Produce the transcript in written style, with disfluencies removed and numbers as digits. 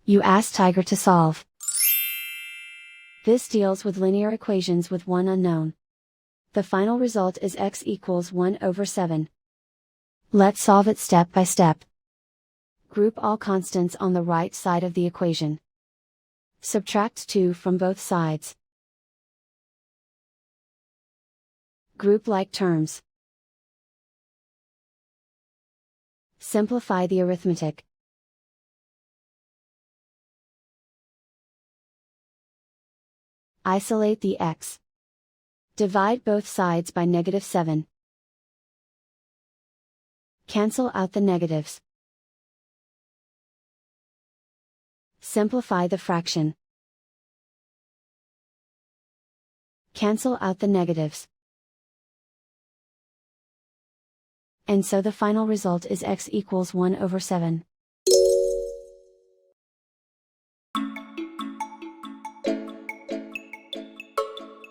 You ask Tiger to solve. This deals with linear equations with one unknown. The final result is x equals 1/7. Let's solve it step by step. Group all constants on the right side of the equation. Subtract 2 from both sides. Group like terms. Simplify the arithmetic. Isolate the x. Divide both sides by -7. Cancel out the negatives. Simplify the fraction. Cancel out the negatives. And so the final result is x equals 1/7.